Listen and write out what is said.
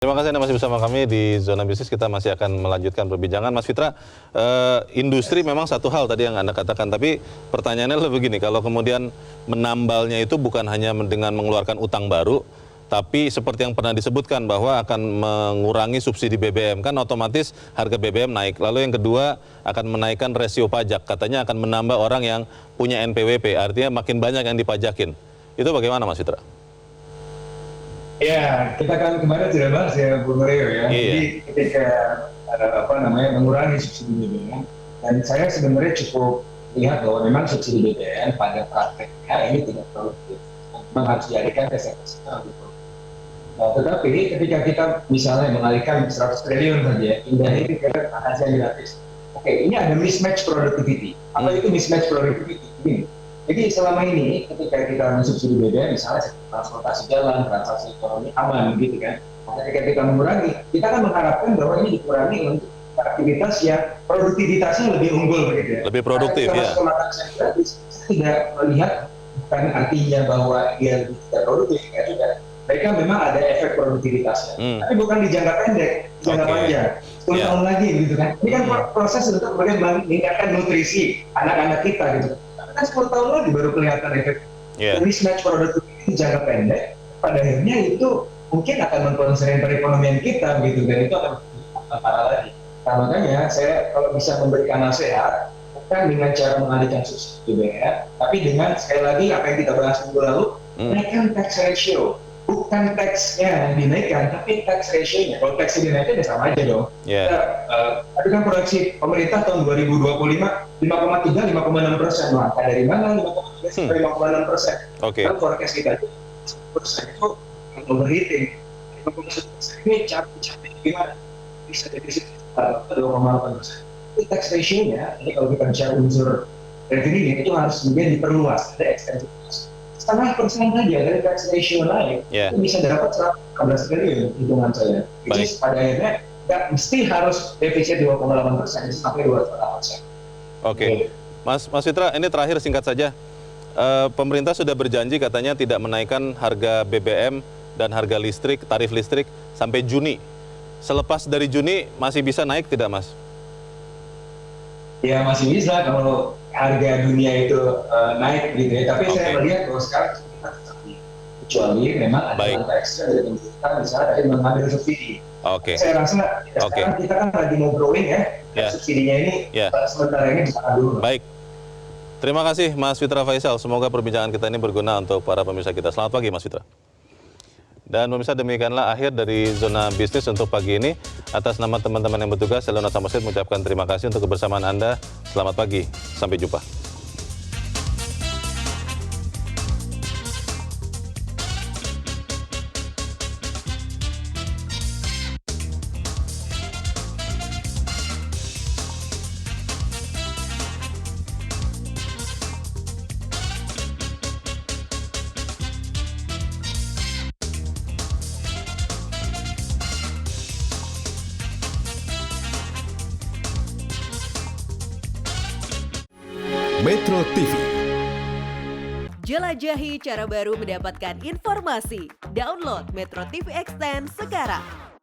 Terima kasih Anda masih bersama kami di Zona Bisnis. Kita masih akan melanjutkan perbincangan. Mas Fitra, industri memang satu hal tadi yang Anda katakan, tapi pertanyaannya lebih begini, kalau kemudian menambalnya itu bukan hanya dengan mengeluarkan utang baru, tapi seperti yang pernah disebutkan bahwa akan mengurangi subsidi BBM, kan otomatis harga BBM naik. Lalu yang kedua akan menaikkan rasio pajak, katanya akan menambah orang yang punya NPWP, artinya makin banyak yang dipajakin. Itu bagaimana Mas Fitra? Ya, kita kan kemarin sudah bahas ya, Bu Nuril ya. Iya. Jadi ketika mengurangi subsidi BBM, dan saya sebenarnya cukup lihat bahwa memang subsidi BBM pada prakteknya ini tidak produktif. Memang harus dialihkan ke sektor gitu. Nah, tetapi ketika kita misalnya mengalihkan 100 triliun saja, indah ini kita akan saya gratis. Oke, ini ada mismatch productivity. Apa itu mismatch productivity? Ini. Jadi selama ini ketika kita mensubsidi BBM, misalnya transportasi jalan, transaksi ekonomi aman gitu kan. Nah, ketika kita mengurangi, kita kan mengharapkan bahwa ini dikurangi untuk aktivitas yang produktivitasnya lebih unggul begitu ya. Lebih produktif ya. Saya tidak melihat, bukan artinya bahwa dia lebih tidak produktif, ya juga. Mereka memang ada efek produktivitasnya, tapi bukan di jangka pendek, di jangka panjang. 10 tahun lagi gitu kan. Ini kan proses untuk meningkatkan nutrisi anak-anak kita gitu. Kan 10 tahun lagi baru kelihatan efek mismatch produktivitas jangka pendek. Pada akhirnya itu mungkin akan mengkonsen perekonomian kita gitu, dan itu akan parah lagi. Nah, makanya saya kalau bisa memberikan nasihat, bukan dengan cara mengalihkan subsidi BBM, tapi dengan sekali lagi apa yang kita bahas minggu lalu, menaikkan tax ratio. Bukan taxnya yang dinaikkan, tapi tax ratio-nya. Kalau taxnya dinaikkan ya sama aja dong. Ada kan proyeksi pemerintah tahun 2025 5,3, 5,6%. Nah, dari mana 5,3 sampai 5,6%? Kan forecast kita 10% itu overheating. 5,1% ini capek gimana? Bisa jadi 2,8%. Itu tax ratio-nya, ini kalau kita bicara unsur revenue itu harus juga diperluas, ada ekstensivitas. 0,5% saja dari tax ratio naik, itu bisa dapat 114 triliun hitungan saya. Jadi pada akhirnya nggak mesti harus defisit 2,8% sampai 2,8%. Oke. Mas Fitra, ini terakhir singkat saja. Pemerintah sudah berjanji katanya tidak menaikkan harga BBM dan harga listrik, tarif listrik sampai Juni. Selepas dari Juni masih bisa naik tidak, Mas? Ya masih bisa kalau harga dunia itu naik gitu ya. Tapi saya melihat bahwa sekarang kita kecuali memang ada langkah ekstra dari pemerintah, misalnya dari mengambil subsidi. Saya rasa sekarang kita kan lagi mau growing ya, subsidinya ini sementara ini bisa dulu. Baik. Terima kasih Mas Fitra Faisal. Semoga perbincangan kita ini berguna untuk para pemirsa kita. Selamat pagi Mas Fitra. Dan pemirsa, demikianlah akhir dari Zona Bisnis untuk pagi ini. Atas nama teman-teman yang bertugas, saya Leonard Samosir mengucapkan terima kasih untuk kebersamaan Anda. Selamat pagi, sampai jumpa. Metro TV. Jelajahi cara baru mendapatkan informasi. Download Metro TV Extend sekarang.